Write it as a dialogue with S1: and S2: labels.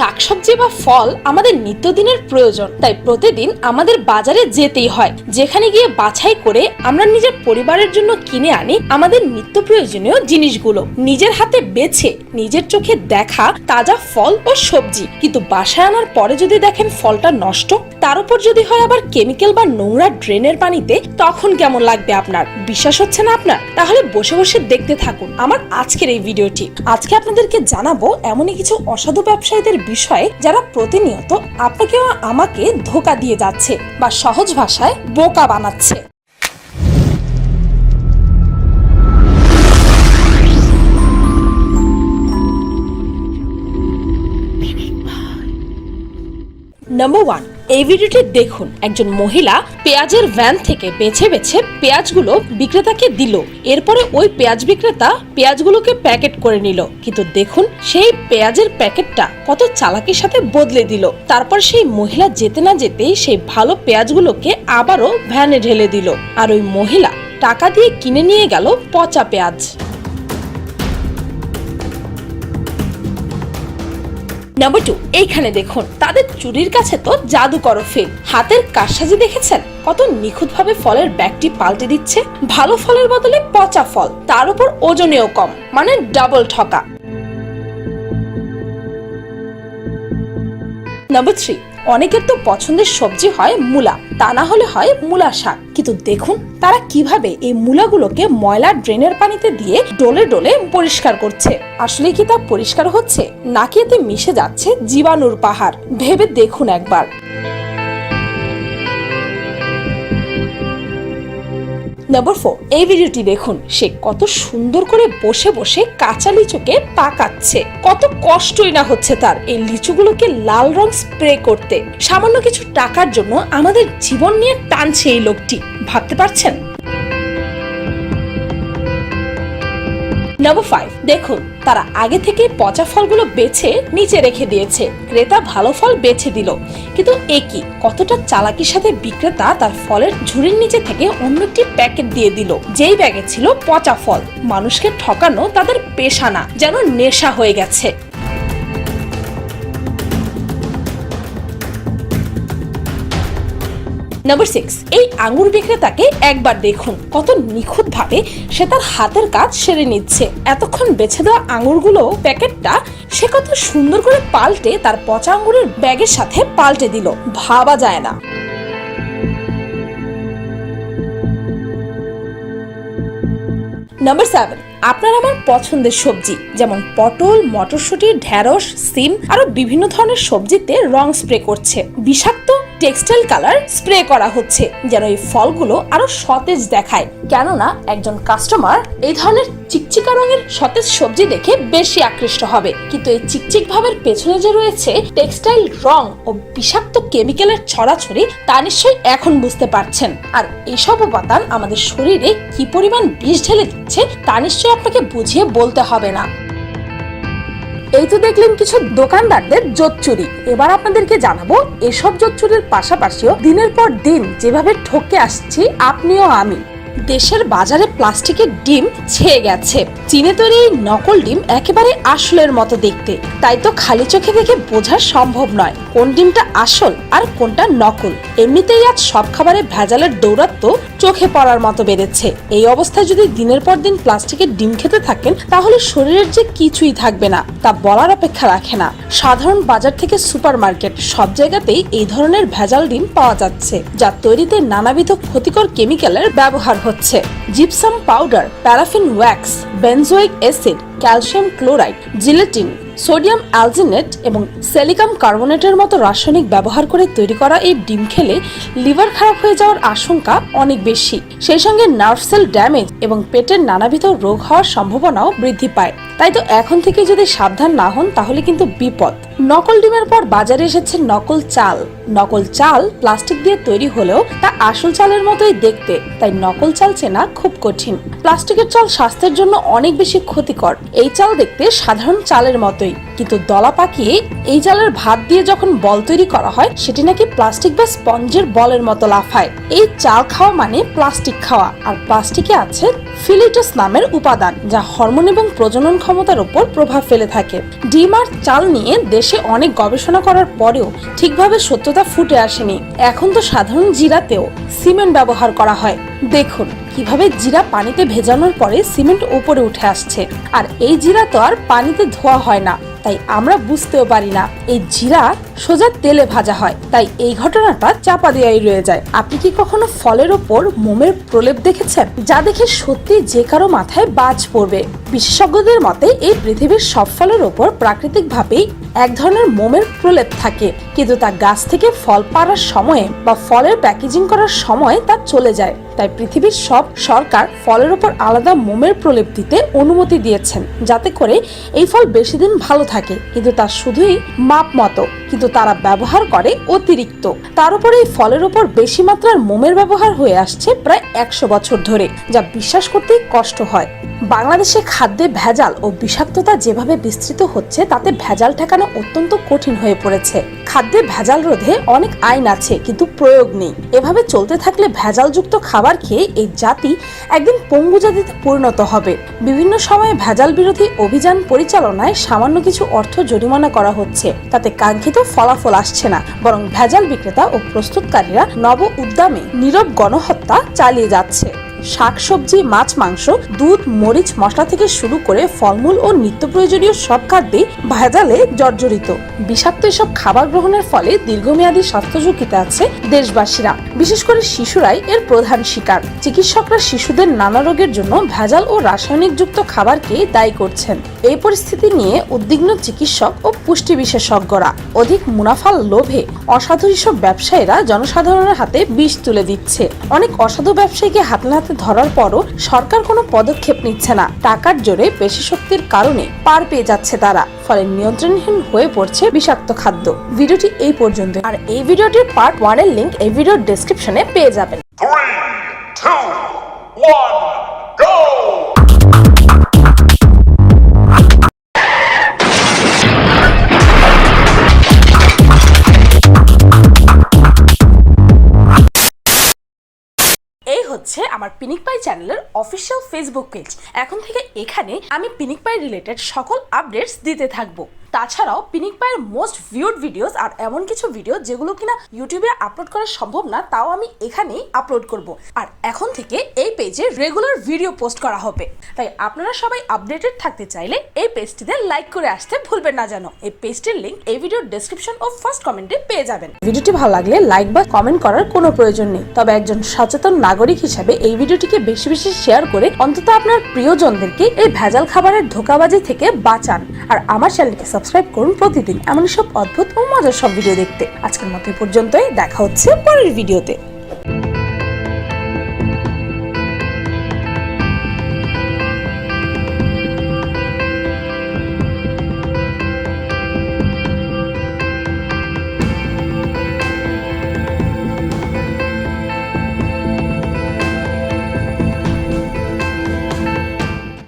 S1: শাকসবজি বা ফল আমাদের নিত্যদিনের প্রয়োজন, তাই প্রতিদিন আমাদের বাজারে যেতেই হয়, যেখানে গিয়ে বাছাই করে আমরা নিজের পরিবারের জন্য কিনে আনি আমাদের নিত্য প্রয়োজনীয় জিনিসগুলো। নিজের হাতে বেছে নিজের চোখে দেখা তাজা ফল ও সবজি, কিন্তু বাসায় আনার পরে যদি দেখেন ফলটা নষ্ট, তার উপর যদি হয় আবার কেমিক্যাল বা নোংরা ড্রেনের পানিতে, তখন কেমন লাগবে আপনার? বিশ্বাস হচ্ছে না আপনার? তাহলে বসে বসে দেখতে থাকুন আমার আজকের এই ভিডিওটি। আজকে আপনাদেরকে জানাবো এমনই কিছু অসাধু ব্যবসায়ীদের বিষয়ে যারা প্রতিনিয়ত আপনাকে ও আমাকে ধোঁকা দিয়ে যাচ্ছে বা সহজ ভাষায় বোকা বানাচ্ছে। নাম্বার 1, এই ভিডিওটি দেখুন। একজন মহিলা পেঁয়াজের ভ্যান থেকে বেছে বেছে পেঁয়াজগুলো বিক্রেতাকে দিল। এরপরে ওই পেঁয়াজ বিক্রেতা পেঁয়াজগুলোকে প্যাকেট করে নিল, কিন্তু দেখুন সেই পেঁয়াজের প্যাকেটটা কত চালাকির সাথে বদলে দিল। তারপর সেই মহিলা যেতে না যেতেই সেই ভালো পেঁয়াজগুলোকে আবারও ভ্যানে ঢেলে দিল, আর ওই মহিলা টাকা দিয়ে কিনে নিয়ে গেল পচা পেঁয়াজ। নাম্বার 2, এইখানে দেখুন তাদের চুরির কাছে তো জাদুকর ফেল। হাতের কারসাজি দেখেছেন? কত নিখুঁত ভাবে ফলের ব্যাগটি পাল্টে দিচ্ছে। ভালো ফলের বদলে পচা ফল, তার উপর ওজনেও কম, মানে ডাবল ঠকা। নাম্বার 3, অনেকের তো পছন্দের সবজি হয় মূলা, তা না হলে হয় মূলা শাক, কিন্তু দেখুন তারা কিভাবে এই মূলাগুলোকে ময়লা ড্রেনের পানিতে দিয়ে ডলে ডলে পরিষ্কার করছে। আসলে কি তা পরিষ্কার হচ্ছে, নাকি এতে মিশে যাচ্ছে জীবাণুর পাহাড়? ভেবে দেখুন একবার। নাম্বার 4, এই ভিডিওটি দেখুন। সে কত সুন্দর করে বসে বসে কাঁচা লিচুকে পাকাচ্ছে। কত কষ্টই না হচ্ছে তার এই লিচুগুলোকে লাল রং স্প্রে করতে। সামান্য কিছু টাকার জন্য আমাদের জীবন নিয়ে টানছে এই লোকটি, ভাবতে পারছেন? নাম্বার 5, দেখুন তারা আগে থেকে পচা ফলগুলো বেছে নিচে রেখে দিয়েছে, ক্রেতা ভালো ফল বেছে দিল, কিন্তু একই কতটা চালাকির সাথে বিক্রেতা তার ফলের ঝুড়ির নিচে থেকে অন্য একটি প্যাকেট দিয়ে দিল, যেই ব্যাগে ছিল পচা ফল। মানুষকে ঠকানো তাদের পেশা না, যেন নেশা হয়ে গেছে। নাম্বার 6, এই আঙ্গুর বিক্রেতাকে একবার দেখুন কত নিখুঁত ভাবে সে তার হাতের কাজ সেরে নিচ্ছে। এতক্ষণ বেছে দেওয়া আঙ্গুরগুলো প্যাকেটটা সে কত সুন্দর করে পাল্টে তার পচা আঙ্গুরের ব্যাগের সাথে পাল্টে দিল, ভাবা যায় না। নাম্বার 7, আপনার আমার পছন্দের সবজি যেমন পটল, মটরশুঁটি, ঢেঁড়স, সিম আরো বিভিন্ন ধরনের সবজিতে রং স্প্রে করছে। বিষাক্ত টেক্সটাইল কালার স্প্রে করা হচ্ছে যেন এই ফলগুলো আরো সতেজ দেখায়। কেননা একজন কাস্টমার এই ধরনের চিকচিকা রঙের সতেজ সবজি দেখে বেশি আকৃষ্ট হবে, কিন্তু এই চিকচিক ভাবের পেছনে যে রয়েছে টেক্সটাইল রং ও বিষাক্ত কেমিক্যালের ছড়াছড়ি, তা নিশ্চয়ই এখন বুঝতে পারছেন। আর এইসব উপাদান আমাদের শরীরে কি পরিমাণ বিষ ঢেলে দিচ্ছে তা নিশ্চয়ই আপনাকে বুঝিয়ে বলতে হবে না। এই তো দেখলেন কিছু দোকানদারদের জোচ্চুরি। এবার আপনাদেরকে জানাবো এসব জোচ্চুরির পাশাপাশিও দিনের পর দিন যেভাবে ঠকে আসছি আপনিও আমি। দেশের বাজারে প্লাস্টিকের ডিম ছেয়ে গেছে। চীনে তৈরি এই নকল ডিম একেবারে আসলের মতো দেখতে, তাই তো খালি চোখে দেখে বোঝা সম্ভব নয় কোন ডিমটা আসল আর কোনটা নকল। এমনিতেই আজ সব খাবারে ভেজালের দৌরাত্ম্য চোখে পড়ার মতো বেড়েছে। এই অবস্থায় যদি দিনের পর দিন প্লাস্টিকের ডিম খেতে থাকেন, তাহলে শরীরের যে কিছুই থাকবে না তা বলার অপেক্ষা রাখে না। সাধারণ বাজার থেকে সুপার মার্কেট সব জায়গাতেই এই ধরনের ভেজাল ডিম পাওয়া যাচ্ছে, যা তৈরিতে নানাবিধ ক্ষতিকর কেমিক্যালের ব্যবহার হচ্ছে। Gypsum powder, paraffin wax, benzoic acid, calcium chloride, gelatin, sodium alginate এবং সিলিকাম কার্বনেটের মতো রাসায়নিক ব্যবহার করে তৈরি করা এই ডিম খেলে লিভার খারাপ হয়ে যাওয়ার আশঙ্কা অনেক বেশি। সেই সঙ্গে নার্ভ সেল ড্যামেজ এবং পেটের নানাবিধ রোগ হওয়ার সম্ভাবনাও বৃদ্ধি পায়। তাই তো এখন থেকে যদি সাবধান না হন তাহলে কিন্তু বিপদ। নকল ডিমের পর বাজারে এসেছে নকল চাল। নকল চাল প্লাস্টিক দিয়ে তৈরি হলেও তা আসল চালের মতোই দেখতে, তাই নকল চাল চেনা খুব কঠিন। প্লাস্টিকের চাল স্বাস্থ্যের জন্য অনেক বেশি ক্ষতিকর। এই চাল দেখতে সাধারণ চালের মতোই, কিন্তু দলা পাকিয়ে এই জালের ভাত দিয়ে যখন বল তৈরি করা হয় সেটি নাকি প্লাস্টিক বা স্পঞ্জের বলের মতো লাফায়। এই চাল খাওয়া মানে প্লাস্টিক খাওয়া, আর প্লাস্টিকে আছে ফিলিটোস নামের উপাদান যা হরমোন এবং প্রজনন ক্ষমতার উপর প্রভাব ফেলে থাকে। ডিম আর চাল নিয়ে দেশে অনেক গবেষণা করার পরেও ঠিকভাবে সত্যতা ফুটে আসেনি। এখন তো সাধারণ জিরাতেও সিমেন্ট ব্যবহার করা হয়। দেখুন কিভাবে জিরা পানিতে ভেজানোর পরে সিমেন্ট উপরে উঠে আসছে। আর এই জিরা তো আর পানিতে ধোয়া হয় না, তাই আমরা বুঝতেও পারি না এই জিরা সোজা তেলে ভাজা হয়, তাই এই ঘটনাটা চাপা দেওয়াই রয়ে যায়। আপনি কি কখনো ফলের ওপর মোমের প্রলেপ দেখেছেন, যা দেখে সত্যি যে কারো মাথায় বাজ পড়বে? বিশেষজ্ঞদের মতে এই পৃথিবীর সব ফলের ওপর প্রাকৃতিকভাবেই এক ধরনের মোমের প্রলেপ থাকে, কিন্তু তা গাছ থেকে ফল পাড়ার সময়ে বা ফলের প্যাকেজিং করার সময় তা চলে যায়। তাই পৃথিবীর সব সরকার ফলের উপর আলাদা মোমের প্রলেপ দিতে অনুমতি দিয়েছেন, যাতে করে এই ফল বেশি দিন ভালো থাকে। কিন্তু তা শুধুই মাপ মতো, কিন্তু তারা ব্যবহার করে অতিরিক্ত। তার উপরে এই ফলের উপর বেশি মাত্রার মোমের ব্যবহার হয়ে আসছে প্রায় 100 বছর ধরে, যা বিশ্বাস করতে কষ্ট হয়। বাংলাদেশে খাদ্যে ভেজাল ও বিষাক্ততা যেভাবে বিস্তৃত হচ্ছে তাতে ভেজাল ঠেকানো অত্যন্ত কঠিন হয়ে পড়েছে। খাদ্যে ভেজাল রোধে অনেক আইন আছে, কিন্তু প্রয়োগ নেই। এভাবে চলতে থাকলে ভেজালযুক্ত খাবার খেয়ে এই জাতি একদিন পঙ্গু জাতিতে পরিণত হবে। বিভিন্ন সময়ে ভেজাল বিরোধী অভিযান পরিচালনায় সামান্য কিছু অর্থ জরিমানা করা হচ্ছে, তাতে কাঙ্ক্ষিত ফলাফল আসছে না, বরং ভেজাল বিক্রেতা ও প্রস্তুতকারীরা নব উদ্যমে নীরব গণহত্যা চালিয়ে যাচ্ছে। শাকসবজি, মাছ, মাংস, দুধ, মরিচ, মশলা থেকে শুরু করে ফলমূল ও নিত্য প্রয়োজনীয় সব খাদ্যে ভেজালে জর্জরিত। বিষাক্ত এসব খাবার গ্রহণের ফলে দীর্ঘমেয়াদী স্বাস্থ্য ঝুঁকিতে আছে দেশবাসীরা, বিশেষ করে শিশুরাই এর প্রধান শিকার। চিকিৎসকরা শিশুদের নানা রোগের জন্য ভেজাল ও রাসায়নিক যুক্ত খাবারকে দায়ী করছেন। এই পরিস্থিতি নিয়ে উদ্বিগ্ন চিকিৎসক ও পুষ্টি বিশেষজ্ঞরা। অধিক মুনাফার লোভে অসাধু এসব ব্যবসায়ীরা জনসাধারণের হাতে বিষ তুলে দিচ্ছে। অনেক অসাধু ব্যবসায়ীকে হাতে নাতে ধরার পরও সরকার কোনো পদক্ষেপ নিচ্ছে না। টাকার জোরে পেশি শক্তির কারণে পার পেয়ে যাচ্ছে তারা, ফলে নিয়ন্ত্রণহীন হয়ে পড়ছে বিষাক্ত খাদ্য। ভিডিওটি এই পর্যন্ত, আর এই ভিডিওটির পার্ট 1 এর লিংক এই ভিডিওর ডেসক্রিপশনে পেয়ে যাবেন।
S2: 3, 2, 1, go!
S1: এই হচ্ছে আমার পিনিক পাই চ্যানেলের অফিসিয়াল ফেসবুক পেজ। এখন থেকে এখানে আমি পিনিক পাই রিলেটেড সকল আপডেটস দিতে থাকবো। তাছাড়াও পিনিক পাইয়ের মোস্ট ভিউড ভিডিওস আর এমন কিছু ভিডিও যেগুলো কিনা ইউটিউবে আপলোড করা সম্ভব না, তাও আমি এখানেই আপলোড করব। আর এখন থেকে এই পেজে রেগুলার ভিডিও পোস্ট করা হবে, তাই আপনারা সবাই আপডেটেড থাকতে চাইলে এই পেজটিতে লাইক করে আসতে ভুলবেন না যেন। এই পেজটির লিংক এই ভিডিওর ডেসক্রিপশন ও ফার্স্ট কমেন্টে পেয়ে যাবেন। ভিডিওটি ভালো লাগলে লাইক বা কমেন্ট করার কোনো প্রয়োজন নেই, তবে একজন সচেতন নাগরিক হিসেবে এই ভিডিওটিকে বেশি বেশি শেয়ার করে অন্তত আপনার প্রিয়জনদেরকে এই ভেজাল খাবারের ধোঁকাবাজি থেকে বাঁচান। আর আমার চ্যানেলকে সাবস্ক্রাইব করুন প্রতিদিন এমন সব অদ্ভুত ও মজার সব ভিডিও দেখতে। আজকের মতো পর্যন্তই, দেখা হচ্ছে পরের ভিডিওতে।